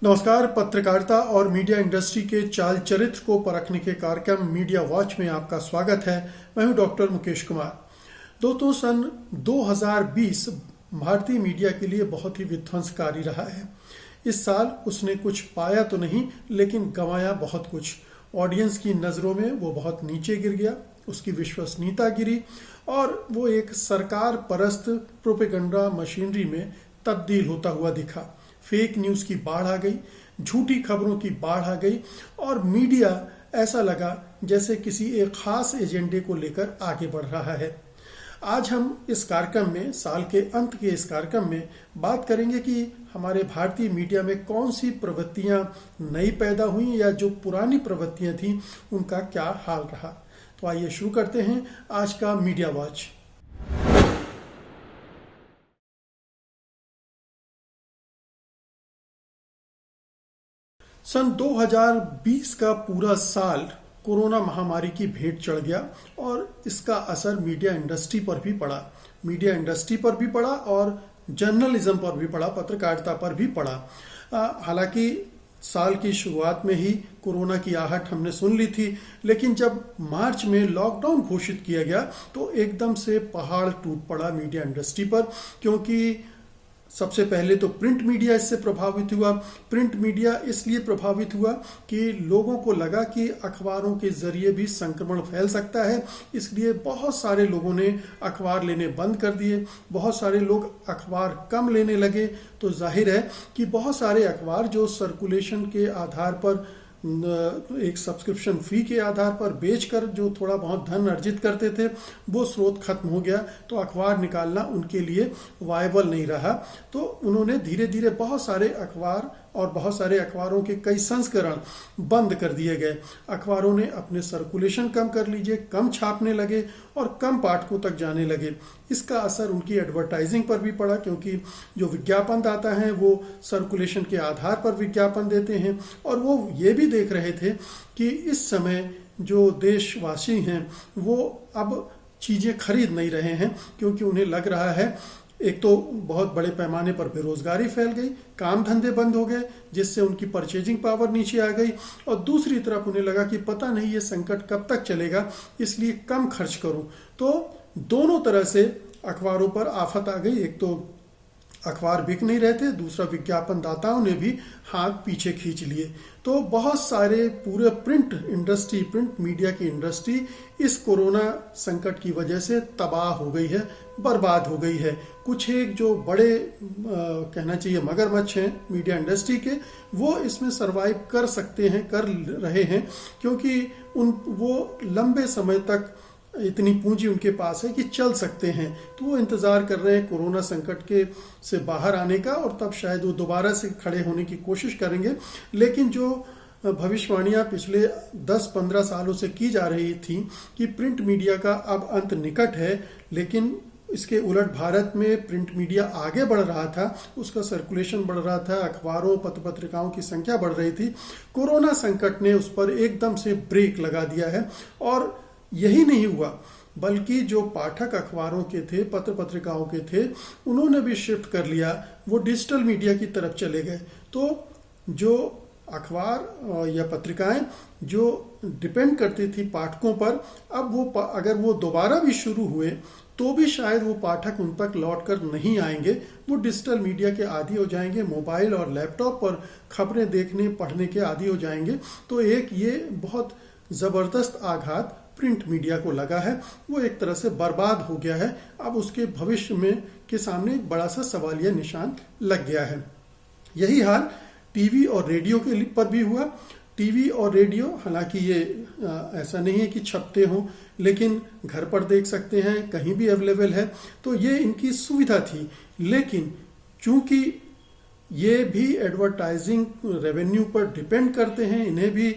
नमस्कार। पत्रकारिता और मीडिया इंडस्ट्री के चाल चरित्र को परखने के कार्यक्रम मीडिया वॉच में आपका स्वागत है। मैं हूं डॉक्टर मुकेश कुमार। दोस्तों, सन 2020 भारतीय मीडिया के लिए बहुत ही विध्वंसकारी रहा है। इस साल उसने कुछ पाया तो नहीं, लेकिन गंवाया बहुत कुछ। ऑडियंस की नज़रों में वो बहुत नीचे गिर गया, उसकी विश्वसनीयता गिरी और वो एक सरकार परस्त प्रोपेगेंडा मशीनरी में तब्दील होता हुआ दिखा। फेक न्यूज़ की बाढ़ आ गई, झूठी खबरों की बाढ़ आ गई और मीडिया ऐसा लगा जैसे किसी एक खास एजेंडे को लेकर आगे बढ़ रहा है। आज हम इस कार्यक्रम में, साल के अंत के इस कार्यक्रम में बात करेंगे कि हमारे भारतीय मीडिया में कौन सी प्रवृत्तियां नई पैदा हुई या जो पुरानी प्रवृत्तियां थीं उनका क्या हाल रहा। तो आइए शुरू करते हैं आज का मीडिया वॉच। सन 2020 का पूरा साल कोरोना महामारी की भेंट चढ़ गया और इसका असर मीडिया इंडस्ट्री पर भी पड़ा। मीडिया इंडस्ट्री पर भी पड़ा और जर्नलिज्म पर भी पड़ा, पत्रकारिता पर भी पड़ा। हालांकि साल की शुरुआत में ही कोरोना की आहट हमने सुन ली थी, लेकिन जब मार्च में लॉकडाउन घोषित किया गया तो एकदम से पहाड़ टूट पड़ा मीडिया इंडस्ट्री पर। क्योंकि सबसे पहले तो प्रिंट मीडिया इससे प्रभावित हुआ। प्रिंट मीडिया इसलिए प्रभावित हुआ कि लोगों को लगा कि अखबारों के जरिए भी संक्रमण फैल सकता है, इसलिए बहुत सारे लोगों ने अखबार लेने बंद कर दिए। बहुत सारे लोग अखबार कम लेने लगे, तो जाहिर है कि बहुत सारे अखबार जो सर्कुलेशन के आधार पर, एक सब्सक्रिप्शन फी के आधार पर बेचकर जो थोड़ा बहुत धन अर्जित करते थे, वो स्रोत खत्म हो गया, तो अखबार निकालना उनके लिए वायबल नहीं रहा। तो उन्होंने धीरे धीरे बहुत सारे अखबार और बहुत सारे अखबारों के कई संस्करण बंद कर दिए गए। अखबारों ने अपने सर्कुलेशन कम कर लीजिए, कम छापने लगे और कम पाठकों तक जाने लगे। इसका असर उनकी एडवर्टाइजिंग पर भी पड़ा, क्योंकि जो विज्ञापनदाता हैं वो सर्कुलेशन के आधार पर विज्ञापन देते हैं और वो ये भी देख रहे थे कि इस समय जो देशवासी हैं वो अब चीज़ें खरीद नहीं रहे हैं, क्योंकि उन्हें लग रहा है एक तो बहुत बड़े पैमाने पर बेरोजगारी फैल गई, काम धंधे बंद हो गए, जिससे उनकी परचेजिंग पावर नीचे आ गई और दूसरी तरफ उन्हें लगा कि पता नहीं ये संकट कब तक चलेगा, इसलिए कम खर्च करूं। तो दोनों तरह से अखबारों पर आफत आ गई। एक तो अखबार बिक नहीं रहे थे, दूसरा विज्ञापन दाताओं ने भी हाथ पीछे खींच लिए। तो बहुत सारे पूरे प्रिंट इंडस्ट्री, प्रिंट मीडिया की इंडस्ट्री इस कोरोना संकट की वजह से तबाह हो गई है, बर्बाद हो गई है। कुछ एक जो बड़े कहना चाहिए मगरमच्छ हैं मीडिया इंडस्ट्री के, वो इसमें सरवाइव कर सकते हैं, कर रहे हैं, क्योंकि वो लंबे समय तक इतनी पूंजी उनके पास है कि चल सकते हैं। तो वो इंतज़ार कर रहे हैं कोरोना संकट के से बाहर आने का और तब शायद वो दोबारा से खड़े होने की कोशिश करेंगे। लेकिन जो भविष्यवाणियां पिछले 10-15 सालों से की जा रही थी कि प्रिंट मीडिया का अब अंत निकट है, लेकिन इसके उलट भारत में प्रिंट मीडिया आगे बढ़ रहा था, उसका सर्कुलेशन बढ़ रहा था, अखबारों पत्र पत्रिकाओं की संख्या बढ़ रही थी। कोरोना संकट ने उस पर एकदम से ब्रेक लगा दिया है और यही नहीं हुआ, बल्कि जो पाठक अखबारों के थे, पत्र पत्रिकाओं के थे, उन्होंने भी शिफ्ट कर लिया, वो डिजिटल मीडिया की तरफ चले गए। तो जो अखबार या पत्रिकाएं जो डिपेंड करती थी पाठकों पर, अब वो अगर वो दोबारा भी शुरू हुए तो भी शायद वो पाठक उन तक लौट कर नहीं आएंगे। वो डिजिटल मीडिया के आदी हो जाएंगे, मोबाइल और लैपटॉप पर खबरें देखने पढ़ने के आदी हो जाएंगे। तो एक ये बहुत ज़बरदस्त आघात प्रिंट मीडिया को लगा है, वो एक तरह से बर्बाद हो गया है। अब उसके भविष्य में के सामने एक बड़ा सा सवालिया निशान लग गया है। यही हाल टीवी और रेडियो के पर भी हुआ। टीवी और रेडियो, हालांकि ये ऐसा नहीं है कि छपते हों, लेकिन घर पर देख सकते हैं, कहीं भी अवेलेबल है, तो ये इनकी सुविधा थी। लेकिन चूंकि ये भी एडवर्टाइजिंग रेवेन्यू पर डिपेंड करते हैं, इन्हें भी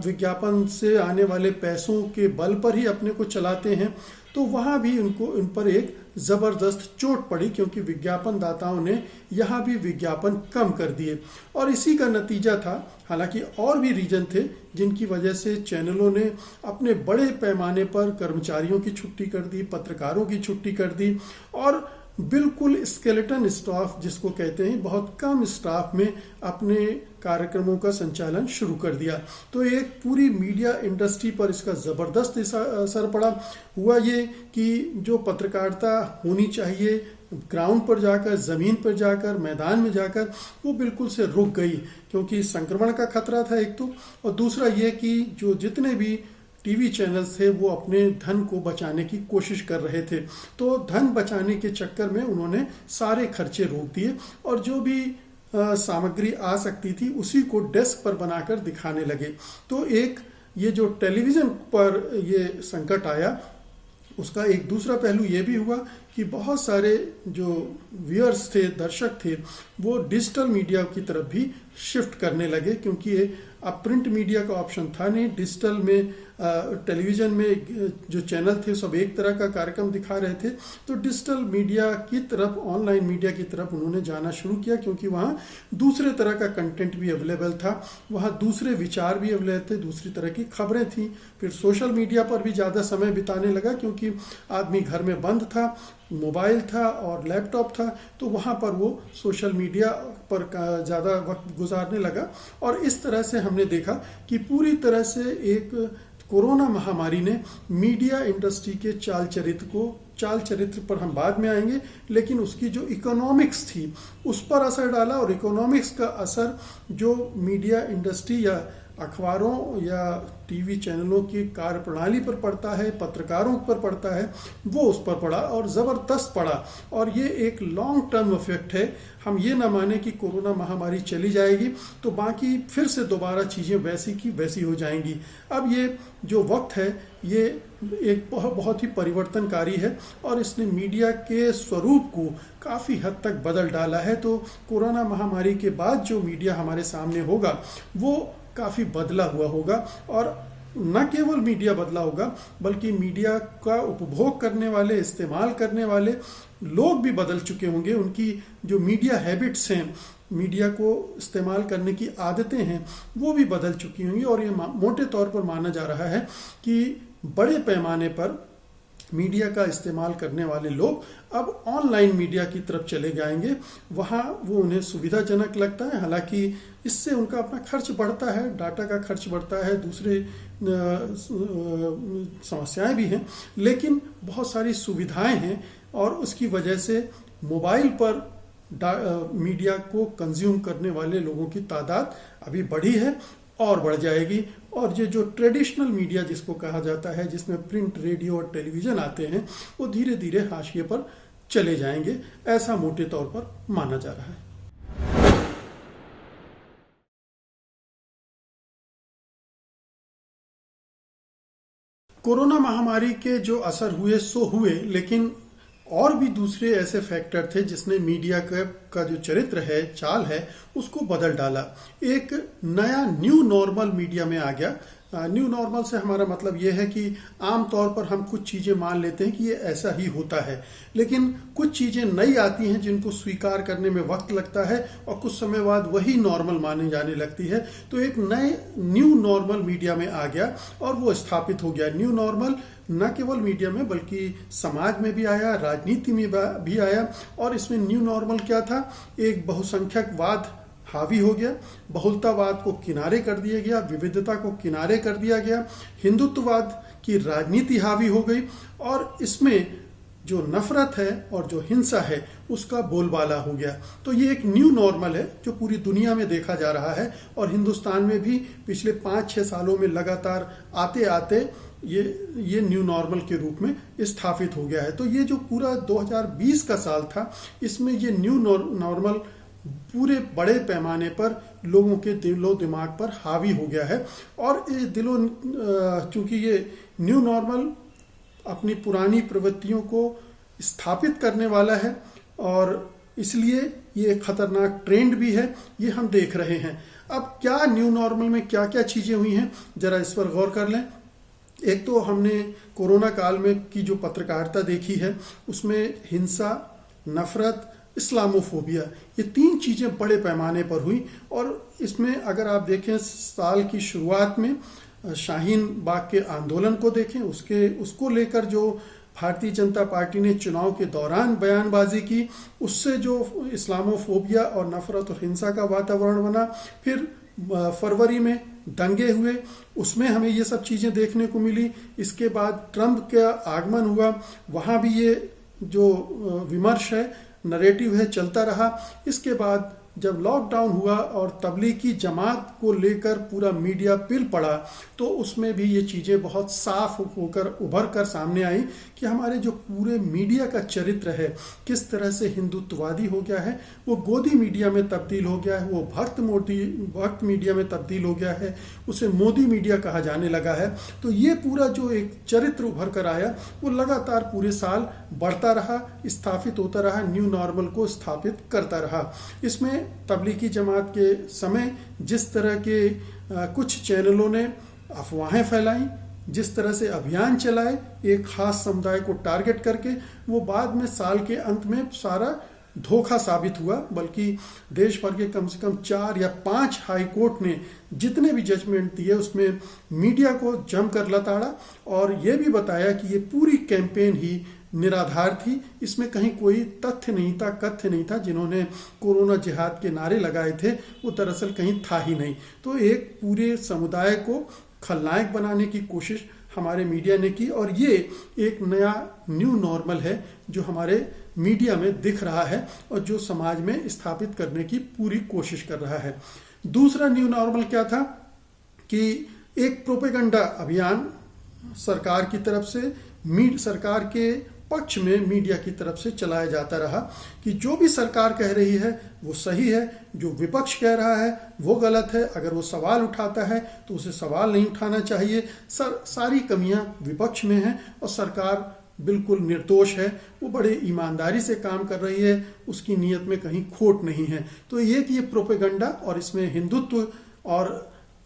विज्ञापन से आने वाले पैसों के बल पर ही अपने को चलाते हैं, तो वहाँ भी उन पर एक ज़बरदस्त चोट पड़ी, क्योंकि विज्ञापन दाताओं ने यहाँ भी विज्ञापन कम कर दिए और इसी का नतीजा था। हालांकि और भी रीजन थे जिनकी वजह से चैनलों ने अपने बड़े पैमाने पर कर्मचारियों की छुट्टी कर दी, पत्रकारों की छुट्टी कर दी और बिल्कुल स्केलेटन स्टाफ जिसको कहते हैं, बहुत कम स्टाफ में अपने कार्यक्रमों का संचालन शुरू कर दिया। तो एक पूरी मीडिया इंडस्ट्री पर इसका ज़बरदस्त असर पड़ा। हुआ ये कि जो पत्रकारिता होनी चाहिए ग्राउंड पर जाकर, ज़मीन पर जाकर, मैदान में जाकर, वो बिल्कुल से रुक गई, क्योंकि संक्रमण का खतरा था एक तो, और दूसरा ये कि जो जितने भी टीवी चैनल्स थे वो अपने धन को बचाने की कोशिश कर रहे थे। तो धन बचाने के चक्कर में उन्होंने सारे खर्चे रोक दिए और जो भी सामग्री आ सकती थी उसी को डेस्क पर बनाकर दिखाने लगे। तो एक ये जो टेलीविज़न पर ये संकट आया, उसका एक दूसरा पहलू ये भी हुआ कि बहुत सारे जो व्यूअर्स थे, दर्शक थे, वो डिजिटल मीडिया की तरफ भी शिफ्ट करने लगे, क्योंकि ये अब प्रिंट मीडिया का ऑप्शन था नहीं। डिजिटल में टेलीविज़न में जो चैनल थे सब एक तरह का कार्यक्रम दिखा रहे थे, तो डिजिटल मीडिया की तरफ, ऑनलाइन मीडिया की तरफ उन्होंने जाना शुरू किया, क्योंकि वहाँ दूसरे तरह का कंटेंट भी अवेलेबल था, वहाँ दूसरे विचार भी अवेलेबल थे, दूसरी तरह की खबरें थी। फिर सोशल मीडिया पर भी ज़्यादा समय बिताने लगा, क्योंकि आदमी घर में बंद था, मोबाइल था और लैपटॉप था, तो वहाँ पर वो सोशल मीडिया पर ज़्यादा वक्त गुजारने लगा। और इस तरह से हमने देखा कि पूरी तरह से एक कोरोना महामारी ने मीडिया इंडस्ट्री के चाल चरित्र पर हम बाद में आएंगे, लेकिन उसकी जो इकोनॉमिक्स थी उस पर असर डाला। और इकोनॉमिक्स का असर जो मीडिया इंडस्ट्री या अखबारों या टीवी चैनलों की कार्यप्रणाली पर पड़ता है, पत्रकारों पर पड़ता है, वो उस पर पड़ा और ज़बरदस्त पड़ा। और ये एक लॉन्ग टर्म इफेक्ट है। हम ये ना माने कि कोरोना महामारी चली जाएगी तो बाकी फिर से दोबारा चीज़ें वैसी की वैसी हो जाएंगी। अब ये जो वक्त है ये एक बहुत ही परिवर्तनकारी है और इसने मीडिया के स्वरूप को काफ़ी हद तक बदल डाला है। तो कोरोना महामारी के बाद जो मीडिया हमारे सामने होगा वो काफ़ी बदला हुआ होगा, और न केवल मीडिया बदला होगा बल्कि मीडिया का उपभोग करने वाले, इस्तेमाल करने वाले लोग भी बदल चुके होंगे। उनकी जो मीडिया हैबिट्स हैं, मीडिया को इस्तेमाल करने की आदतें हैं, वो भी बदल चुकी होंगी। और ये मोटे तौर पर माना जा रहा है कि बड़े पैमाने पर मीडिया का इस्तेमाल करने वाले लोग अब ऑनलाइन मीडिया की तरफ चले जाएंगे। वहाँ वो उन्हें सुविधाजनक लगता है, हालांकि इससे उनका अपना खर्च बढ़ता है, डाटा का खर्च बढ़ता है, दूसरे समस्याएं भी हैं, लेकिन बहुत सारी सुविधाएं हैं और उसकी वजह से मोबाइल पर मीडिया को कंज्यूम करने वाले लोगों की तादाद अभी बढ़ी है और बढ़ जाएगी। और ये जो ट्रेडिशनल मीडिया जिसको कहा जाता है, जिसमें प्रिंट, रेडियो और टेलीविज़न आते हैं, वो धीरे धीरे हाशिए पर चले जाएंगे, ऐसा मोटे तौर पर माना जा रहा है। कोरोना महामारी के जो असर हुए सो हुए, लेकिन और भी दूसरे ऐसे फैक्टर थे जिसने मीडिया का जो चरित्र है, चाल है, उसको बदल डाला। एक नया न्यू नॉर्मल मीडिया में आ गया। न्यू नॉर्मल से हमारा मतलब ये है कि आमतौर पर हम कुछ चीज़ें मान लेते हैं कि ये ऐसा ही होता है, लेकिन कुछ चीज़ें नई आती हैं जिनको स्वीकार करने में वक्त लगता है और कुछ समय बाद वही नॉर्मल माने जाने लगती है। तो एक नए न्यू नॉर्मल मीडिया में आ गया और वो स्थापित हो गया। न्यू नॉर्मल न केवल मीडिया में बल्कि समाज में भी आया, राजनीति में भी आया। और इसमें न्यू नॉर्मल क्या था? एक बहुसंख्यकवाद हावी हो गया, बहुलतावाद को किनारे कर दिया गया, विविधता को किनारे कर दिया गया, हिंदुत्ववाद की राजनीति हावी हो गई और इसमें जो नफरत है और जो हिंसा है उसका बोलबाला हो गया। तो ये एक न्यू नॉर्मल है जो पूरी दुनिया में देखा जा रहा है और हिंदुस्तान में भी पिछले 5-6 सालों में लगातार आते आते ये न्यू नॉर्मल के रूप में स्थापित हो गया है। तो ये जो पूरा 2020 का साल था, इसमें ये न्यू नॉर्मल पूरे बड़े पैमाने पर लोगों के दिलो दिमाग पर हावी हो गया है। और ये चूंकि ये न्यू नॉर्मल अपनी पुरानी प्रवृत्तियों को स्थापित करने वाला है और इसलिए ये एक खतरनाक ट्रेंड भी है, ये हम देख रहे हैं। अब क्या न्यू नॉर्मल में क्या क्या चीज़ें हुई हैं, जरा इस पर गौर कर लें। एक तो हमने कोरोना काल में की जो पत्रकारिता देखी है उसमें हिंसा, नफरत, इस्लामोफोबिया, ये 3 चीज़ें बड़े पैमाने पर हुई। और इसमें अगर आप देखें साल की शुरुआत में शाहीन बाग के आंदोलन को देखें, उसको लेकर जो भारतीय जनता पार्टी ने चुनाव के दौरान बयानबाजी की, उससे जो इस्लामोफोबिया और नफरत और हिंसा का वातावरण बना। फिर फरवरी में दंगे हुए, उसमें हमें ये सब चीज़ें देखने को मिली। इसके बाद ट्रंप का आगमन हुआ, वहाँ भी ये जो विमर्श है, नरेटिव है, चलता रहा। इसके बाद जब लॉकडाउन हुआ और तबलीगी जमात को लेकर पूरा मीडिया पिल पड़ा, तो उसमें भी ये चीज़ें बहुत साफ होकर उभर कर सामने आई कि हमारे जो पूरे मीडिया का चरित्र है किस तरह से हिंदुत्ववादी हो गया है, वो गोदी मीडिया में तब्दील हो गया है, वो भक्त मीडिया में तब्दील हो गया है, उसे मोदी मीडिया कहा जाने लगा है। तो ये पूरा जो एक चरित्र उभर कर आया वो लगातार पूरे साल बढ़ता रहा, स्थापित होता रहा, न्यू नॉर्मल को स्थापित करता रहा। इसमें तबलीगी जमात के समय जिस तरह के कुछ चैनलों ने अफवाहें फैलाई, जिस तरह से अभियान चलाए एक खास समुदाय को टारगेट करके, वो बाद में साल के अंत में सारा धोखा साबित हुआ। बल्कि देश भर के कम से कम 4 या 5 हाई कोर्ट ने जितने भी जजमेंट दिए उसमें मीडिया को जमकर लताड़ा और ये भी बताया कि ये पूरी कैंपेन ही निराधार थी, इसमें कहीं कोई तथ्य नहीं था, कथ्य नहीं था। जिन्होंने कोरोना जिहाद के नारे लगाए थे वो दरअसल कहीं था ही नहीं। तो एक पूरे समुदाय को खलनायक बनाने की कोशिश हमारे मीडिया ने की और ये एक नया न्यू नॉर्मल है जो हमारे मीडिया में दिख रहा है और जो समाज में स्थापित करने की पूरी कोशिश कर रहा है। दूसरा न्यू नॉर्मल क्या था कि एक प्रोपेगेंडा अभियान सरकार की तरफ से, सरकार के पक्ष में मीडिया की तरफ से चलाया जाता रहा कि जो भी सरकार कह रही है वो सही है, जो विपक्ष कह रहा है वो गलत है, अगर वो सवाल उठाता है तो उसे सवाल नहीं उठाना चाहिए, सारी कमियां विपक्ष में हैं और सरकार बिल्कुल निर्दोष है, वो बड़े ईमानदारी से काम कर रही है, उसकी नीयत में कहीं खोट नहीं है। तो ये प्रोपेगेंडा और इसमें हिंदुत्व और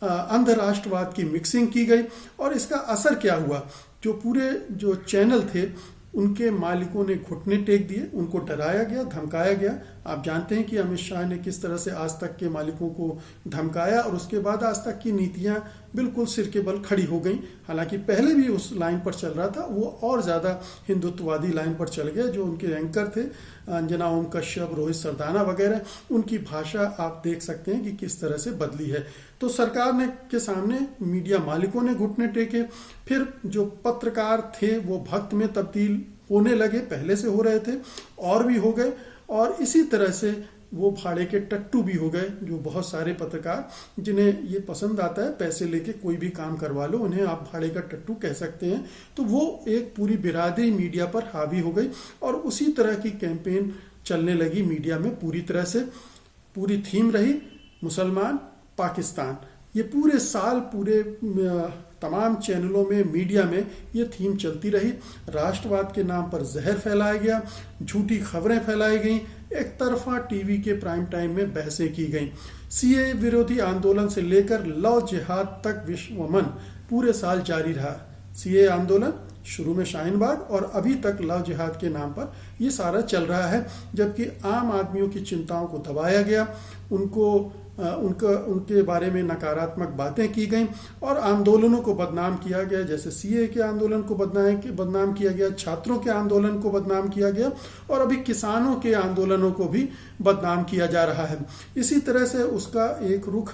अंध राष्ट्रवाद की मिक्सिंग की गई और इसका असर क्या हुआ, जो पूरे जो चैनल थे उनके मालिकों ने घुटने टेक दिए, उनको डराया गया, धमकाया गया। आप जानते हैं कि अमित शाह ने किस तरह से आज तक के मालिकों को धमकाया और उसके बाद आज तक की नीतियां बिल्कुल सिर के बल खड़ी हो गई। हालांकि पहले भी उस लाइन पर चल रहा था, वो और ज़्यादा हिंदुत्ववादी लाइन पर चल गया। जो उनके एंकर थे अंजना ओम कश्यप, रोहित सरदाना वगैरह, उनकी भाषा आप देख सकते हैं कि किस तरह से बदली है। तो सरकार ने के सामने मीडिया मालिकों ने घुटने टेके, फिर जो पत्रकार थे वो भक्त में तब्दील होने लगे, पहले से हो रहे थे और भी हो गए और इसी तरह से वो भाड़े के टट्टू भी हो गए। जो बहुत सारे पत्रकार जिन्हें ये पसंद आता है पैसे लेके कोई भी काम करवा लो, उन्हें आप भाड़े का टट्टू कह सकते हैं। तो वो एक पूरी बिरादरी मीडिया पर हावी हो गई और उसी तरह की कैंपेन चलने लगी मीडिया में पूरी तरह से। पूरी थीम रही मुसलमान पाकिस्तान। ये पूरे साल पूरे तमाम चैनलों में, मीडिया में ये थीम चलती रही। राष्ट्रवाद के नाम पर जहर फैलाया गया, झूठी खबरें फैलाई गई, एक तरफा टीवी के प्राइम टाइम में बहसें की गई। सीए विरोधी आंदोलन से लेकर लव जिहाद तक विश्वमन पूरे साल जारी रहा। सीए आंदोलन शुरू में शाहीन बाग और अभी तक लव जिहाद के नाम पर ये सारा चल रहा है, जबकि आम आदमियों की चिंताओं को दबाया गया, उनके बारे में नकारात्मक बातें की गई और आंदोलनों को बदनाम किया गया। जैसे सीए के आंदोलन को बदनाम किया गया, छात्रों के आंदोलन को बदनाम किया गया और अभी किसानों के आंदोलनों को भी बदनाम किया जा रहा है। इसी तरह से उसका एक रुख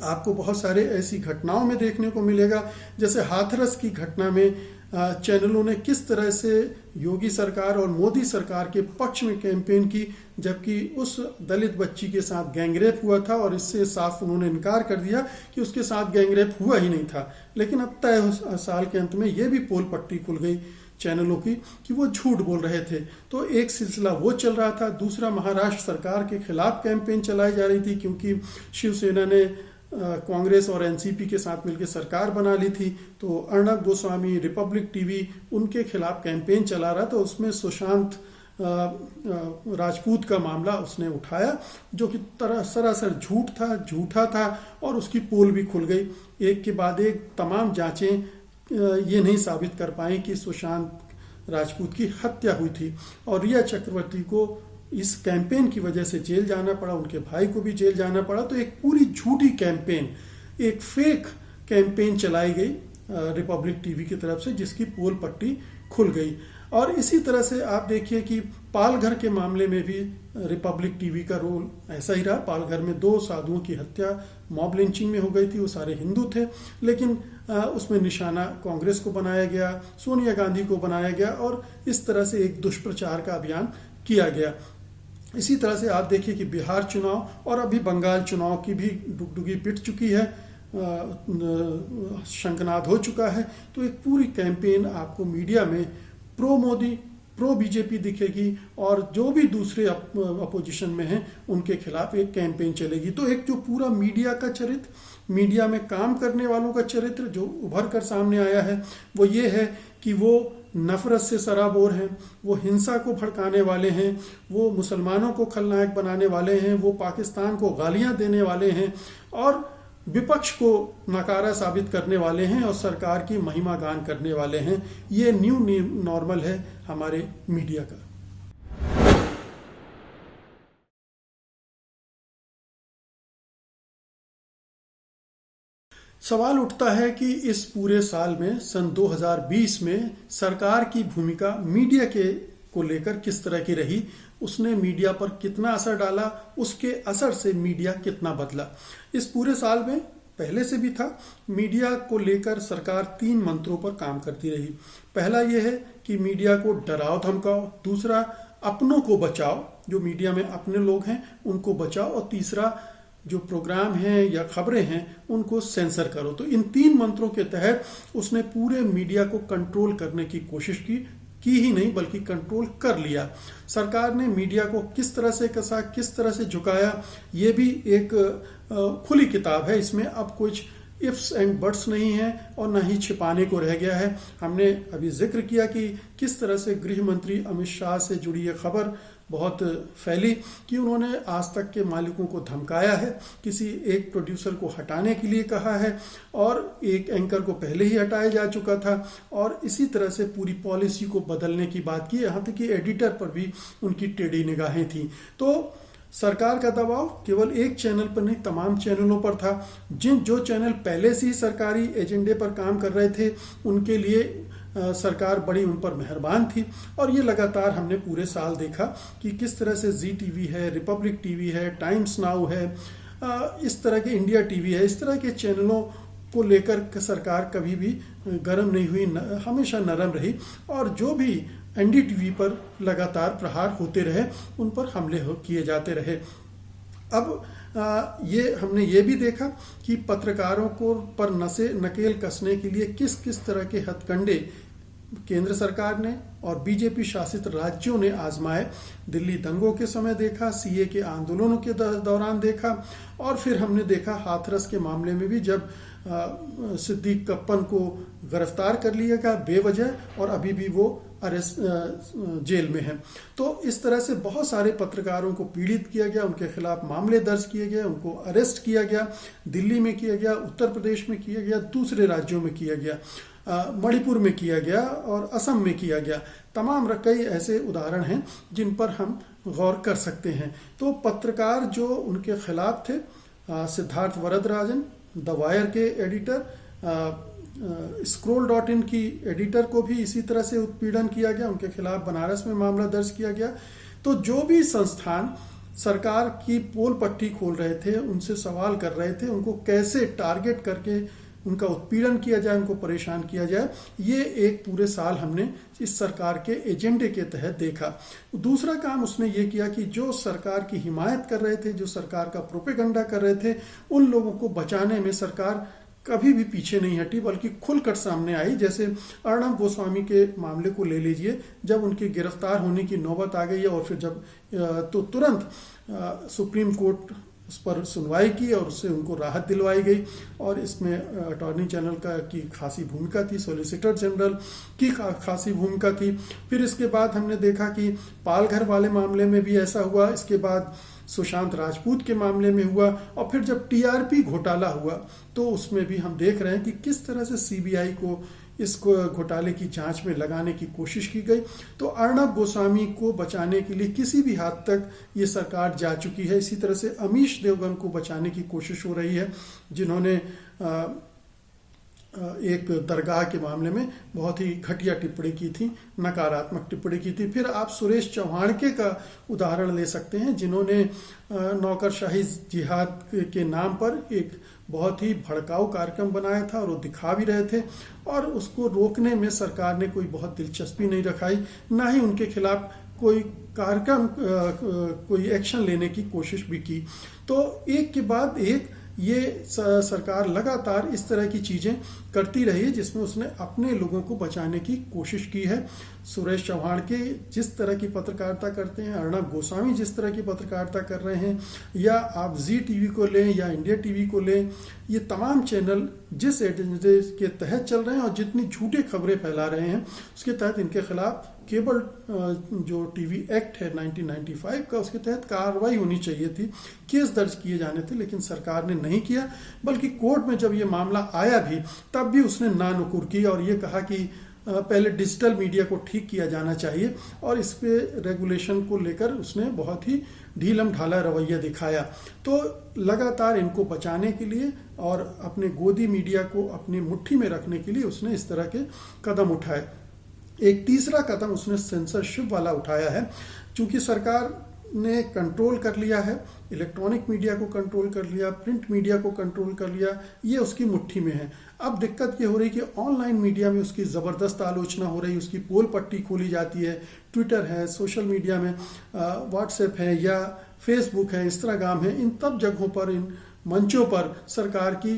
आपको बहुत सारे ऐसी घटनाओं में देखने को मिलेगा। जैसे हाथरस की घटना में चैनलों ने किस तरह से योगी सरकार और मोदी सरकार के पक्ष में कैंपेन की, जबकि उस दलित बच्ची के साथ गैंगरेप हुआ था और इससे साफ उन्होंने इनकार कर दिया कि उसके साथ गैंगरेप हुआ ही नहीं था। लेकिन अब तय साल के अंत में ये भी पोल पट्टी खुल गई चैनलों की कि वो झूठ बोल रहे थे। तो एक सिलसिला वो चल रहा था। दूसरा, महाराष्ट्र सरकार के खिलाफ कैंपेन चलाई जा रही थी क्योंकि शिवसेना ने कांग्रेस और एनसीपी के साथ मिलकर सरकार बना ली थी। तो अर्णब गोस्वामी, रिपब्लिक टीवी उनके खिलाफ कैंपेन चला रहा था। उसमें सुशांत राजपूत का मामला उसने उठाया जो कि सरासर झूठा था और उसकी पोल भी खुल गई। एक के बाद एक तमाम जांचें ये नहीं साबित कर पाई कि सुशांत राजपूत की हत्या हुई थी और रिया चक्रवर्ती को इस कैंपेन की वजह से जेल जाना पड़ा, उनके भाई को भी जेल जाना पड़ा। तो एक पूरी झूठी कैंपेन, एक फेक कैंपेन चलाई गई रिपब्लिक टीवी की तरफ से, जिसकी पोल पट्टी खुल गई। और इसी तरह से आप देखिए कि पालघर के मामले में भी रिपब्लिक टीवी का रोल ऐसा ही रहा। पालघर में 2 साधुओं की हत्या मॉब लिंचिंग में हो गई थी, वो सारे हिंदू थे, लेकिन उसमें निशाना कांग्रेस को बनाया गया, सोनिया गांधी को बनाया गया और इस तरह से एक दुष्प्रचार का अभियान किया गया। इसी तरह से आप देखिए कि बिहार चुनाव और अभी बंगाल चुनाव की भी डुगडुगी पिट चुकी है, शंखनाद हो चुका है। तो एक पूरी कैंपेन आपको मीडिया में प्रो मोदी प्रो बीजेपी दिखेगी और जो भी दूसरे अपोजिशन में हैं उनके खिलाफ एक कैंपेन चलेगी। तो एक जो पूरा मीडिया का चरित्र, मीडिया में काम करने वालों का चरित्र जो उभर कर सामने आया है वो ये है कि वो नफरत से सराबोर हैं, वो हिंसा को भड़काने वाले हैं, वो मुसलमानों को खलनायक बनाने वाले हैं, वो पाकिस्तान को गालियां देने वाले हैं और विपक्ष को नकारा साबित करने वाले हैं और सरकार की महिमा गान करने वाले हैं। ये न्यू नॉर्मल है हमारे मीडिया का। सवाल उठता है कि इस पूरे साल में सन 2020 में सरकार की भूमिका मीडिया को लेकर किस तरह की रही, उसने मीडिया पर कितना असर डाला, उसके असर से मीडिया कितना बदला। इस पूरे साल में पहले से भी था, मीडिया को लेकर सरकार 3 मंत्रों पर काम करती रही। पहला यह है कि मीडिया को डराओ धमकाओ, दूसरा अपनों को बचाओ, जो मीडिया में अपने लोग हैं उनको बचाओ, और तीसरा जो प्रोग्राम हैं या खबरें हैं उनको सेंसर करो। तो इन 3 मंत्रों के तहत उसने पूरे मीडिया को कंट्रोल करने की कोशिश की ही नहीं बल्कि कंट्रोल कर लिया। सरकार ने मीडिया को किस तरह से कसा, किस तरह से झुकाया, ये भी एक खुली किताब है। इसमें अब कुछ इफ्स एंड बट्स नहीं है और ना ही छिपाने को रह गया है। हमने अभी जिक्र किया कि किस तरह से गृह मंत्री अमित शाह से जुड़ी ये खबर बहुत फैली कि उन्होंने आज तक के मालिकों को धमकाया है, किसी एक प्रोड्यूसर को हटाने के लिए कहा है और एक एंकर को पहले ही हटाया जा चुका था, और इसी तरह से पूरी पॉलिसी को बदलने की बात की, यहाँ तक कि एडिटर पर भी उनकी टेढ़ी निगाहें थी। तो सरकार का दबाव केवल एक चैनल पर नहीं तमाम चैनलों पर था। जो चैनल पहले से ही सरकारी एजेंडे पर काम कर रहे थे उनके लिए सरकार बड़ी उन पर मेहरबान थी। और ये लगातार हमने पूरे साल देखा कि किस तरह से जी टीवी है, रिपब्लिक टीवी है, टाइम्स नाउ है, इस तरह के इंडिया टीवी है, इस तरह के चैनलों को लेकर सरकार कभी भी गर्म नहीं हुई, हमेशा नरम रही और जो भी एनडीटीवी पर लगातार प्रहार होते रहे उन पर हमले किए जाते रहे। अब ये हमने ये भी देखा कि पत्रकारों को पर नकेल कसने के लिए किस किस तरह के हथकंडे केंद्र सरकार ने और बीजेपी शासित राज्यों ने आजमाए। दिल्ली दंगों के समय देखा, सीए के आंदोलनों के दौरान देखा, और फिर हमने देखा हाथरस के मामले में भी जब सिद्दीक कप्पन को गिरफ्तार कर लिया गया बेवजह और अभी भी वो अरेस्ट जेल में है। तो इस तरह से बहुत सारे पत्रकारों को पीड़ित किया गया, उनके खिलाफ मामले दर्ज किए गए, उनको अरेस्ट किया गया, दिल्ली में किया गया, उत्तर प्रदेश में किया गया, दूसरे राज्यों में किया गया, मणिपुर में किया गया और असम में किया गया। तमाम कई ऐसे उदाहरण हैं जिन पर हम गौर कर सकते हैं। तो पत्रकार जो उनके खिलाफ थे, सिद्धार्थ वरदराजन द वायर के एडिटर, scroll.in की एडिटर को भी इसी तरह से उत्पीड़न किया गया, उनके खिलाफ बनारस में मामला दर्ज किया गया। तो जो भी संस्थान सरकार की पोल पट्टी खोल रहे थे, उनसे सवाल कर रहे थे, उनको कैसे टारगेट करके उनका उत्पीड़न किया जाए, उनको परेशान किया जाए, ये एक पूरे साल हमने इस सरकार के एजेंडे के तहत देखा। दूसरा काम उसने ये किया कि जो सरकार की हिमायत कर रहे थे, जो सरकार का प्रोपेगेंडा कर रहे थे, उन लोगों को बचाने में सरकार कभी भी पीछे नहीं हटी बल्कि खुलकर सामने आई। जैसे अर्णब गोस्वामी के मामले को ले लीजिए, जब उनके गिरफ्तार होने की नौबत आ गई है और फिर जब तो तुरंत सुप्रीम कोर्ट उस पर सुनवाई की और उससे उनको राहत दिलवाई गई, और इसमें अटॉर्नी जनरल की खासी भूमिका थी, सॉलिसिटर जनरल की खासी भूमिका थी। फिर इसके बाद हमने देखा कि पालघर वाले मामले में भी ऐसा हुआ, इसके बाद सुशांत राजपूत के मामले में हुआ, और फिर जब टीआरपी घोटाला हुआ तो उसमें भी हम देख रहे हैं कि किस तरह से सीबीआई को इस घोटाले की जांच में लगाने की कोशिश की गई। तो अर्णब गोस्वामी को बचाने के लिए किसी भी हद तक ये सरकार जा चुकी है। इसी तरह से अमीश देवगन को बचाने की कोशिश हो रही है, जिन्होंने एक दरगाह के मामले में बहुत ही घटिया टिप्पणी की थी, नकारात्मक टिप्पणी की थी। फिर आप सुरेश चौहानके का उदाहरण ले सकते हैं, जिन्होंने नौकरशाही जिहाद के नाम पर एक बहुत ही भड़काऊ कार्यक्रम बनाया था और वो दिखा भी रहे थे, और उसको रोकने में सरकार ने कोई बहुत दिलचस्पी नहीं रखाई, ना ही उनके खिलाफ कोई कार्यक्रम कोई एक्शन लेने की कोशिश भी की। तो एक के बाद एक ये सरकार लगातार इस तरह की चीजें करती रही है जिसमें उसने अपने लोगों को बचाने की कोशिश की है। सुरेश चौहान के जिस तरह की पत्रकारिता करते हैं, अर्णब गोस्वामी जिस तरह की पत्रकारिता कर रहे हैं, या आप जी टीवी को लें या इंडिया टीवी को लें, ये तमाम चैनल जिस एजेंडे के तहत चल रहे हैं और जितनी झूठी खबरें फैला रहे हैं उसके तहत इनके खिलाफ केबल जो टीवी एक्ट है 1995 का, उसके तहत कार्रवाई होनी चाहिए थी, केस दर्ज किए जाने थे, लेकिन सरकार ने नहीं किया। बल्कि कोर्ट में जब ये मामला आया भी तब भी उसने नानुकुर की और ये कहा कि पहले डिजिटल मीडिया को ठीक किया जाना चाहिए, और इस पे रेगुलेशन को लेकर उसने बहुत ही ढीलम ढाला रवैया दिखाया। तो लगातार इनको बचाने के लिए और अपने गोदी मीडिया को अपनी मुट्ठी में रखने के लिए उसने इस तरह के कदम उठाए। एक तीसरा कदम उसने सेंसरशिप वाला उठाया है। चूंकि सरकार ने कंट्रोल कर लिया है, इलेक्ट्रॉनिक मीडिया को कंट्रोल कर लिया, प्रिंट मीडिया को कंट्रोल कर लिया, ये उसकी मुट्ठी में है। अब दिक्कत ये हो रही कि ऑनलाइन मीडिया में उसकी ज़बरदस्त आलोचना हो रही, उसकी पोल पट्टी खोली जाती है, ट्विटर है, सोशल मीडिया में व्हाट्सएप है या फेसबुक है, इंस्टाग्राम है, इन तब जगहों पर, इन मंचों पर सरकार की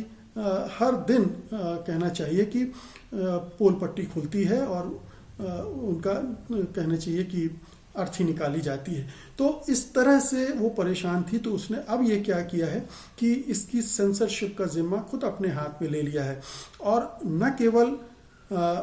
हर दिन कहना चाहिए कि पोल पट्टी खुलती है और उनका कहना चाहिए कि अर्थी निकाली जाती है। तो इस तरह से वो परेशान थी, तो उसने अब ये क्या किया है कि इसकी सेंसरशिप का जिम्मा खुद अपने हाथ में ले लिया है। और न केवल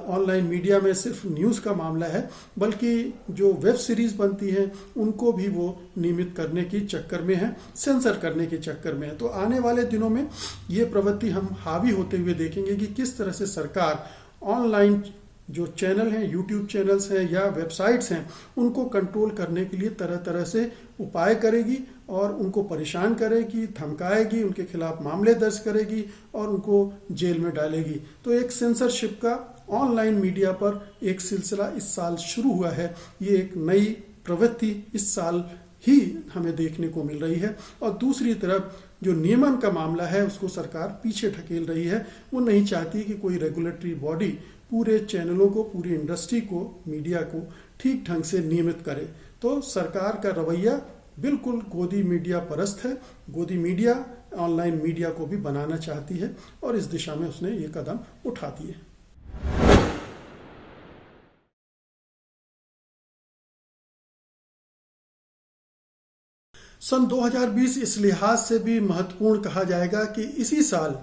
ऑनलाइन मीडिया में सिर्फ न्यूज़ का मामला है, बल्कि जो वेब सीरीज बनती है उनको भी वो नियमित करने के चक्कर में है, सेंसर करने के चक्कर में है। तो आने वाले दिनों में ये प्रवृत्ति हम हावी होते हुए देखेंगे कि किस तरह से सरकार ऑनलाइन जो चैनल हैं, यूट्यूब चैनल्स हैं या वेबसाइट्स हैं, उनको कंट्रोल करने के लिए तरह तरह से उपाय करेगी और उनको परेशान करेगी, धमकाएगी, उनके खिलाफ मामले दर्ज करेगी और उनको जेल में डालेगी। तो एक सेंसरशिप का ऑनलाइन मीडिया पर एक सिलसिला इस साल शुरू हुआ है। ये एक नई प्रवृत्ति इस साल ही हमें देखने को मिल रही है। और दूसरी तरफ जो नियमन का मामला है उसको सरकार पीछे ढकेल रही है। वो नहीं चाहती कि कोई रेगुलेटरी बॉडी पूरे चैनलों को, पूरी इंडस्ट्री को, मीडिया को ठीक ढंग से नियमित करे। तो सरकार का रवैया बिल्कुल गोदी मीडिया परस्त है। गोदी मीडिया ऑनलाइन मीडिया को भी बनाना चाहती है और इस दिशा में उसने ये कदम उठा दिए। सन 2020 इस लिहाज से भी महत्वपूर्ण कहा जाएगा कि इसी साल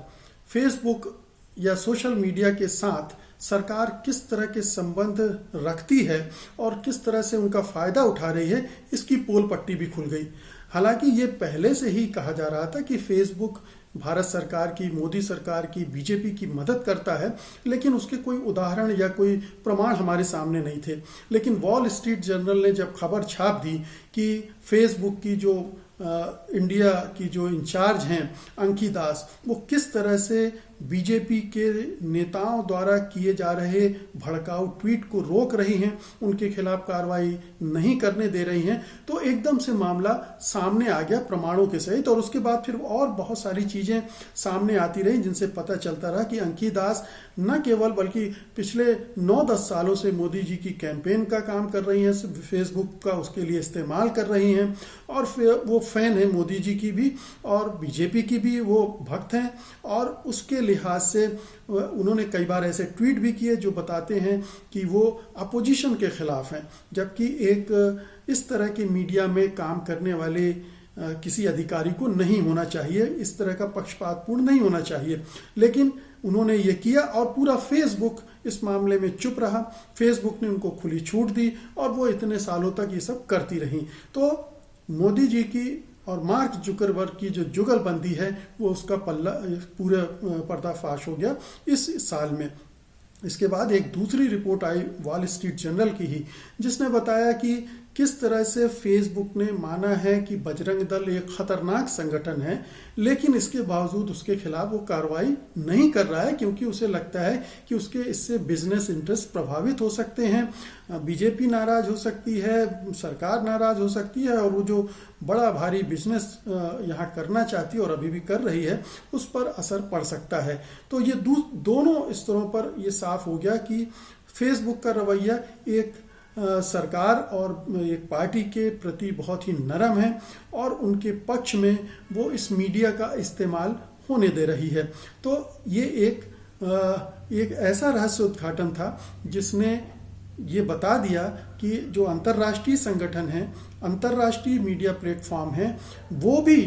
फेसबुक या सोशल मीडिया के साथ सरकार किस तरह के संबंध रखती है और किस तरह से उनका फायदा उठा रही है, इसकी पोल पट्टी भी खुल गई। हालांकि ये पहले से ही कहा जा रहा था कि फेसबुक भारत सरकार की, मोदी सरकार की, बीजेपी की मदद करता है, लेकिन उसके कोई उदाहरण या कोई प्रमाण हमारे सामने नहीं थे। लेकिन वॉल स्ट्रीट जर्नल ने जब खबर छाप दी कि फेसबुक की जो इंडिया की जो इंचार्ज हैं अंकी दास, वो किस तरह से बीजेपी के नेताओं द्वारा किए जा रहे भड़काऊ ट्वीट को रोक रही हैं, उनके खिलाफ कार्रवाई नहीं करने दे रही हैं, तो एकदम से मामला सामने आ गया प्रमाणों के सहित। और उसके बाद फिर और बहुत सारी चीजें सामने आती रही जिनसे पता चलता रहा कि अंकी दास न केवल बल्कि पिछले 9-10 सालों से मोदी जी की कैंपेन का काम कर रही हैं, फेसबुक का उसके लिए इस्तेमाल कर रही हैं, और फिर वो फैन है मोदी जी की भी और बीजेपी की भी वो भक्त हैं। और उसके लिहाज से उन्होंने कई बार ऐसे ट्वीट भी किए जो बताते हैं कि वो अपोजिशन के खिलाफ हैं, जबकि एक इस तरह के मीडिया में काम करने वाले किसी अधिकारी को नहीं होना चाहिए, इस तरह का पक्षपातपूर्ण नहीं होना चाहिए। लेकिन उन्होंने ये किया और पूरा फेसबुक इस मामले में चुप रहा। फेसबुक ने उनको खुली छूट दी और वो इतने सालों तक ये सब करती रही। तो मोदी जी की और मार्क जुकरबर्ग की जो जुगलबंदी है वो उसका पल्ला पूरा पर्दाफाश हो गया इस साल में। इसके बाद एक दूसरी report eye wall street journal की ही, जिसने बताया कि किस तरह से फेसबुक ने माना है कि बजरंग दल एक खतरनाक संगठन है, लेकिन इसके बावजूद उसके खिलाफ वो कार्रवाई नहीं कर रहा है, क्योंकि उसे लगता है कि उसके इससे बिजनेस इंटरेस्ट प्रभावित हो सकते हैं, बीजेपी नाराज हो सकती है, सरकार नाराज हो सकती है, और वो जो बड़ा भारी बिजनेस यहाँ करना चाहती है और अभी भी कर रही है, उस पर असर पड़ सकता है। तो ये दोनों स्तरों पर ये साफ हो गया कि फेसबुक का रवैया एक सरकार और एक पार्टी के प्रति बहुत ही नरम है, और उनके पक्ष में वो इस मीडिया का इस्तेमाल होने दे रही है। तो ये एक ऐसा रहस्य उद्घाटन था जिसने ये बता दिया कि जो अंतर्राष्ट्रीय संगठन है, अंतर्राष्ट्रीय मीडिया प्लेटफॉर्म है, वो भी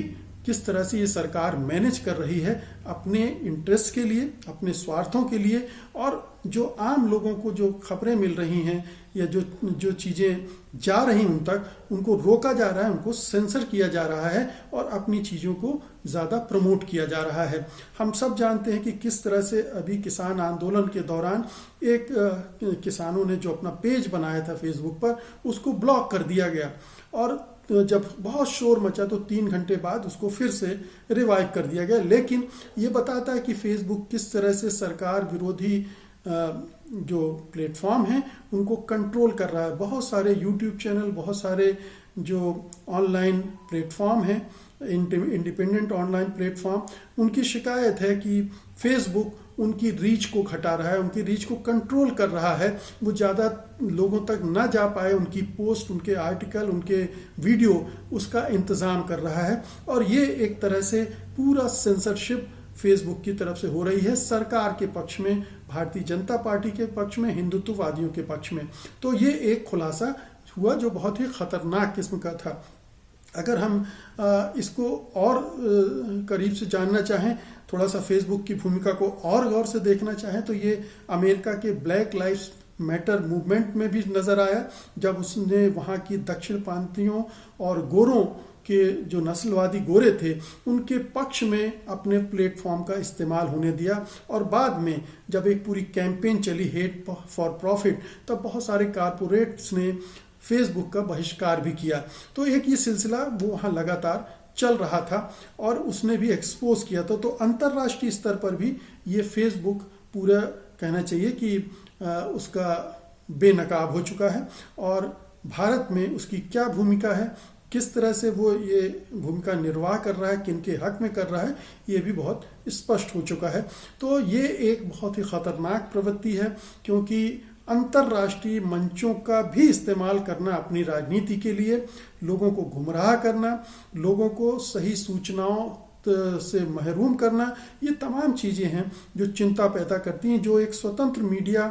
किस तरह से ये सरकार मैनेज कर रही है अपने इंटरेस्ट के लिए, अपने स्वार्थों के लिए, और जो आम लोगों को जो खबरें मिल रही हैं या जो चीज़ें जा रही उन तक, उनको रोका जा रहा है, उनको सेंसर किया जा रहा है और अपनी चीज़ों को ज़्यादा प्रमोट किया जा रहा है। हम सब जानते हैं कि किस तरह से अभी किसान आंदोलन के दौरान एक किसानों ने जो अपना पेज बनाया था फेसबुक पर, उसको ब्लॉक कर दिया गया, और जब बहुत शोर मचा तो 3 घंटे बाद उसको फिर से रिवाइव कर दिया गया। लेकिन ये बताता है कि फेसबुक किस तरह से सरकार विरोधी जो प्लेटफॉर्म हैं उनको कंट्रोल कर रहा है। बहुत सारे यूट्यूब चैनल, बहुत सारे जो ऑनलाइन प्लेटफॉर्म हैं, इंडिपेंडेंट ऑनलाइन प्लेटफॉर्म, उनकी शिकायत है कि फेसबुक उनकी रीच को घटा रहा है, उनकी रीच को कंट्रोल कर रहा है, वो ज़्यादा लोगों तक ना जा पाए, उनकी पोस्ट, उनके आर्टिकल, उनके वीडियो, उसका इंतज़ाम कर रहा है। और ये एक तरह से पूरा सेंसरशिप फेसबुक की तरफ से हो रही है, सरकार के पक्ष में, भारतीय जनता पार्टी के पक्ष में, हिंदुत्ववादियों के पक्ष में। तो ये एक खुलासा हुआ जो बहुत ही खतरनाक किस्म का था। अगर हम इसको और करीब से जानना चाहें, थोड़ा सा फेसबुक की भूमिका को और गौर से देखना चाहें, तो ये अमेरिका के ब्लैक लाइव्स मैटर मूवमेंट में भी नजर आया, जब उसने वहाँ की दक्षिणपंथियों और गोरों के जो नस्लवादी गोरे थे उनके पक्ष में अपने प्लेटफॉर्म का इस्तेमाल होने दिया। और बाद में जब एक पूरी कैंपेन चली हेट फॉर प्रॉफिट, तब बहुत सारे कारपोरेट्स ने फेसबुक का बहिष्कार भी किया। तो एक ये सिलसिला वो वहाँ लगातार चल रहा था और उसने भी एक्सपोज किया था। तो अंतर्राष्ट्रीय स्तर पर भी ये फेसबुक पूरा कहना चाहिए कि उसका बेनकाब हो चुका है, और भारत में उसकी क्या भूमिका है, किस तरह से वो ये भूमिका निर्वाह कर रहा है, किनके हक में कर रहा है, ये भी बहुत स्पष्ट हो चुका है। तो ये एक बहुत ही खतरनाक प्रवृत्ति है, क्योंकि अंतर्राष्ट्रीय मंचों का भी इस्तेमाल करना अपनी राजनीति के लिए, लोगों को गुमराह करना, लोगों को सही सूचनाओं से महरूम करना, ये तमाम चीज़ें हैं जो चिंता पैदा करती हैं, जो एक स्वतंत्र मीडिया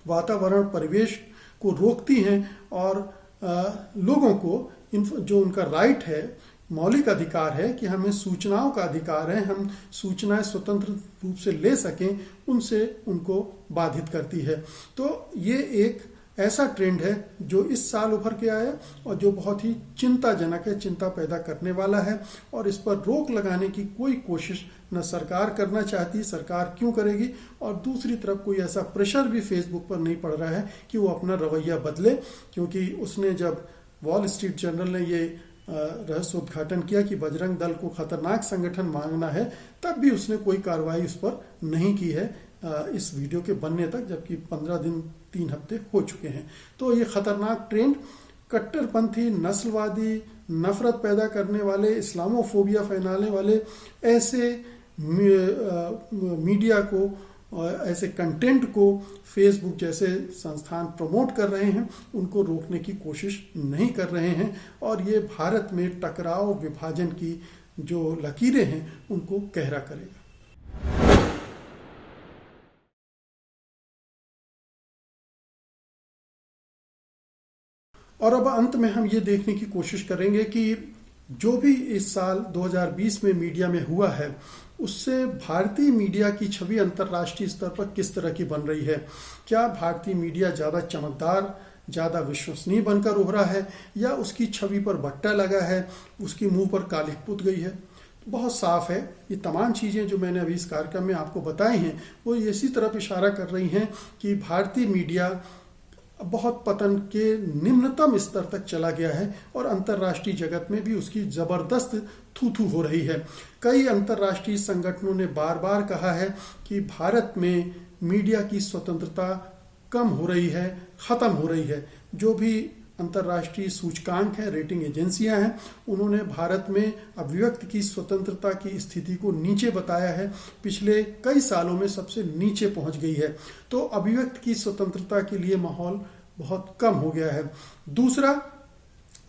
वातावरण परिवेश को रोकती हैं, और लोगों को जो उनका राइट है, मौलिक अधिकार है कि हमें सूचनाओं का अधिकार है, हम सूचनाएं स्वतंत्र रूप से ले सकें, उनसे उनको बाधित करती है। तो ये एक ऐसा ट्रेंड है जो इस साल उभर के आया और जो बहुत ही चिंताजनक है, चिंता पैदा करने वाला है, और इस पर रोक लगाने की कोई कोशिश न सरकार करना चाहती, सरकार क्यों करेगी, और दूसरी तरफ कोई ऐसा प्रेशर भी फेसबुक पर नहीं पड़ रहा है कि वो अपना रवैया बदले। क्योंकि उसने जब वॉल स्ट्रीट जर्नल ने ये रहस्य उद्घाटन किया कि बजरंग दल को खतरनाक संगठन मांगना है, तब भी उसने कोई कार्रवाई उस पर नहीं की है इस वीडियो के बनने तक, जबकि 15 दिन 3 हफ्ते हो चुके हैं। तो ये खतरनाक ट्रेंड, कट्टरपंथी, नस्लवादी, नफरत पैदा करने वाले, इस्लामोफोबिया फैलाने वाले ऐसे मीडिया को, ऐसे कंटेंट को फेसबुक जैसे संस्थान प्रमोट कर रहे हैं, उनको रोकने की कोशिश नहीं कर रहे हैं, और ये भारत में टकराव, विभाजन की जो लकीरें हैं उनको गहरा करेगा। और अब अंत में हम ये देखने की कोशिश करेंगे कि जो भी इस साल 2020 में मीडिया में हुआ है, उससे भारतीय मीडिया की छवि अंतर्राष्ट्रीय स्तर पर किस तरह की बन रही है। क्या भारतीय मीडिया ज़्यादा चमकदार, ज़्यादा विश्वसनीय बनकर उभरा है, या उसकी छवि पर बट्टा लगा है, उसकी मुंह पर कालिख पुत गई है। बहुत साफ है, ये तमाम चीज़ें जो मैंने अभी इस कार्यक्रम में आपको बताई हैं, वो इसी तरफ इशारा कर रही हैं कि भारतीय मीडिया बहुत पतन के निम्नतम स्तर तक चला गया है और अंतर्राष्ट्रीय जगत में भी उसकी जबरदस्त थू हो रही है। कई अंतर्राष्ट्रीय संगठनों ने बार बार कहा है कि भारत में मीडिया की स्वतंत्रता कम हो रही है, खत्म हो रही है। जो भी अंतर्राष्ट्रीय सूचकांक है, रेटिंग एजेंसियां हैं, उन्होंने भारत में अभिव्यक्ति की स्वतंत्रता की स्थिति को नीचे बताया है। पिछले कई सालों में सबसे नीचे पहुंच गई है। तो अभिव्यक्ति की स्वतंत्रता के लिए माहौल बहुत कम हो गया है। दूसरा,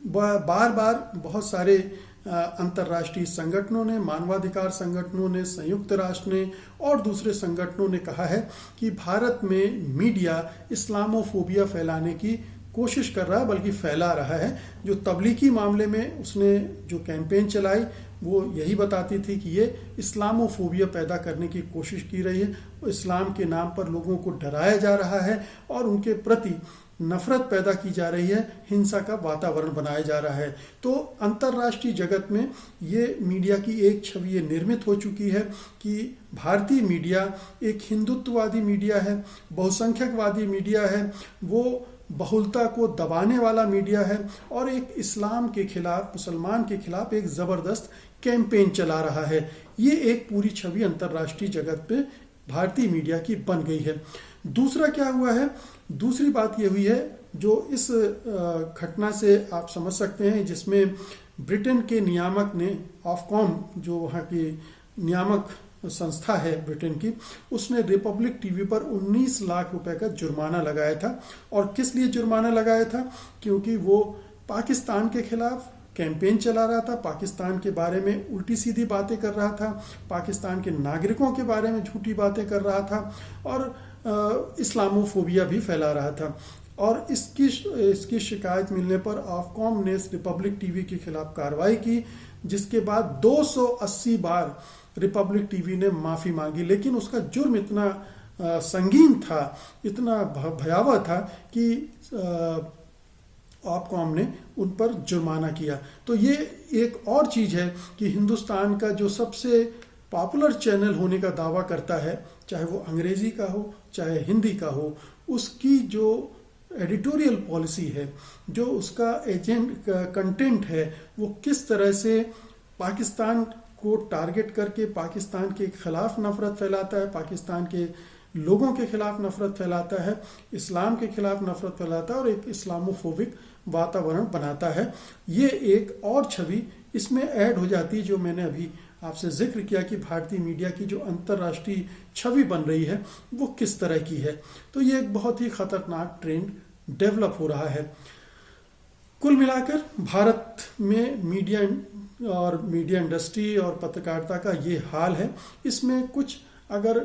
बार बार बहुत सारे अंतर्राष्ट्रीय संगठनों ने, मानवाधिकार संगठनों ने, संयुक्त राष्ट्र ने और दूसरे संगठनों ने कहा है कि भारत में मीडिया इस्लामोफोबिया फैलाने की कोशिश कर रहा है, बल्कि फैला रहा है। जो तबलीगी मामले में उसने जो कैंपेन चलाई वो यही बताती थी कि ये इस्लामोफोबिया पैदा करने की कोशिश की रही है। इस्लाम के नाम पर लोगों को डराया जा रहा है और उनके प्रति नफरत पैदा की जा रही है, हिंसा का वातावरण बनाया जा रहा है। तो अंतर्राष्ट्रीय जगत में ये मीडिया की एक छवि ये निर्मित हो चुकी है कि भारतीय मीडिया एक हिंदुत्ववादी मीडिया है, बहुसंख्यकवादी मीडिया है, वो बहुलता को दबाने वाला मीडिया है और एक इस्लाम के खिलाफ, मुसलमान के खिलाफ एक जबरदस्त कैंपेन चला रहा है। ये एक पूरी छवि अंतर्राष्ट्रीय जगत पे भारतीय मीडिया की बन गई है। दूसरा क्या हुआ है, दूसरी बात ये हुई है जो इस घटना से आप समझ सकते हैं, जिसमें ब्रिटेन के नियामक ने, ऑफकॉम जो वहाँ की नियामक संस्था है ब्रिटेन की, उसने रिपब्लिक टीवी पर 19 लाख रुपए का जुर्माना लगाया था। और किस लिए जुर्माना लगाया था? क्योंकि वो पाकिस्तान के खिलाफ कैंपेन चला रहा था, पाकिस्तान के बारे में उल्टी सीधी बातें कर रहा था, पाकिस्तान के नागरिकों के बारे में झूठी बातें कर रहा था और इस्लामोफोबिया भी फैला रहा था। और इसकी शिकायत मिलने पर ऑफकॉम ने रिपब्लिक टीवी के खिलाफ कार्रवाई की, जिसके बाद 280 बार रिपब्लिक टीवी ने माफी मांगी। लेकिन उसका जुर्म इतना संगीन था, इतना भयावह था कि ऑफकॉम ने उन पर जुर्माना किया। तो ये एक और चीज है कि हिंदुस्तान का जो सबसे पॉपुलर चैनल होने का दावा करता है, चाहे वो अंग्रेजी का हो चाहे हिंदी का हो, उसकी जो एडिटोरियल पॉलिसी है, जो उसका कंटेंट है, वो किस तरह से पाकिस्तान को टारगेट करके पाकिस्तान के खिलाफ नफरत फैलाता है, पाकिस्तान के लोगों के खिलाफ नफरत फैलाता है, इस्लाम के खिलाफ नफरत फैलाता है और एक इस्लामोफोबिक वातावरण बनाता है। ये एक और छवि इसमें ऐड हो जाती है, जो मैंने अभी आपसे जिक्र किया कि भारतीय मीडिया की जो अंतर्राष्ट्रीय छवि बन रही है वो किस तरह की है। तो ये एक बहुत ही खतरनाक ट्रेंड डेवलप हो रहा है। कुल मिलाकर भारत में मीडिया और मीडिया इंडस्ट्री और पत्रकारिता का ये हाल है। इसमें कुछ अगर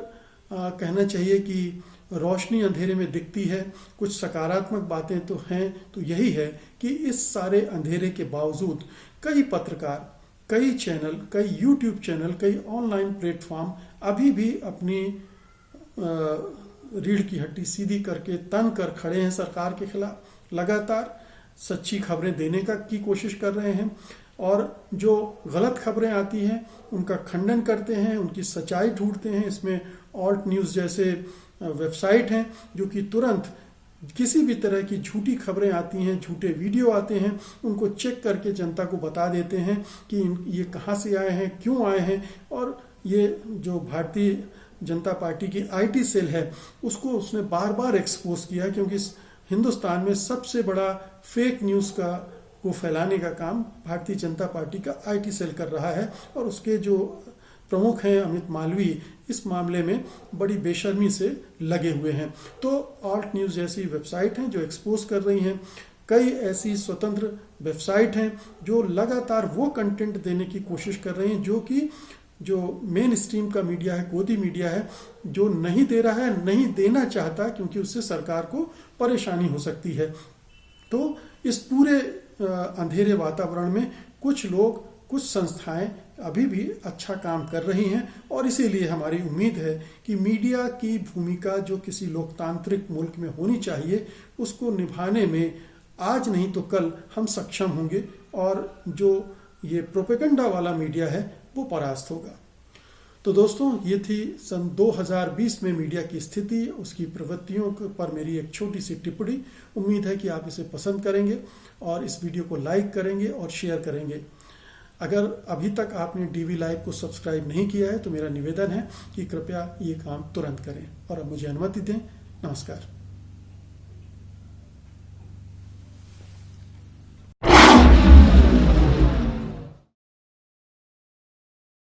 कहना चाहिए कि रोशनी अंधेरे में दिखती है, कुछ सकारात्मक बातें तो हैं, तो यही है कि इस सारे अंधेरे के बावजूद कई पत्रकार, कई चैनल, कई यूट्यूब चैनल, कई ऑनलाइन प्लेटफॉर्म अभी भी अपनी रीढ़ की हड्डी सीधी करके तन कर खड़े हैं सरकार के खिलाफ। लगातार सच्ची खबरें देने की कोशिश कर रहे हैं और जो गलत खबरें आती हैं उनका खंडन करते हैं, उनकी सच्चाई ढूंढते हैं। इसमें ऑल्ट न्यूज़ जैसे वेबसाइट हैं जो कि तुरंत किसी भी तरह की झूठी खबरें आती हैं, झूठे वीडियो आते हैं, उनको चेक करके जनता को बता देते हैं कि ये कहाँ से आए हैं, क्यों आए हैं। और ये जो भारतीय जनता पार्टी की आईटी सेल है उसको उसने बार बार एक्सपोज किया, क्योंकि हिंदुस्तान में सबसे बड़ा फेक न्यूज़ को फैलाने का काम भारतीय जनता पार्टी का आईटी सेल कर रहा है। और उसके जो प्रमुख हैं अमित मालवीय इस मामले में बड़ी बेशर्मी से लगे हुए हैं। तो ऑल्ट न्यूज़ जैसी वेबसाइट हैं जो एक्सपोज कर रही हैं, कई ऐसी स्वतंत्र वेबसाइट हैं जो लगातार वो कंटेंट देने की कोशिश कर रही हैं जो मेन स्ट्रीम का मीडिया है, गोदी मीडिया है, जो नहीं दे रहा है, नहीं देना चाहता, क्योंकि उससे सरकार को परेशानी हो सकती है। तो इस पूरे अंधेरे वातावरण में कुछ लोग, कुछ संस्थाएं अभी भी अच्छा काम कर रही हैं और इसीलिए हमारी उम्मीद है कि मीडिया की भूमिका जो किसी लोकतांत्रिक मुल्क में होनी चाहिए उसको निभाने में आज नहीं तो कल हम सक्षम होंगे और जो ये प्रोपेगेंडा वाला मीडिया है वो परास्त होगा। तो दोस्तों, ये थी सन 2020 में मीडिया की स्थिति, उसकी प्रवृत्तियों पर मेरी एक छोटी सी टिप्पणी। उम्मीद है कि आप इसे पसंद करेंगे और इस वीडियो को लाइक करेंगे और शेयर करेंगे। अगर अभी तक आपने डीवी लाइव को सब्सक्राइब नहीं किया है तो मेरा निवेदन है कि कृपया ये काम तुरंत करें और अब मुझे अनुमति दें। नमस्कार।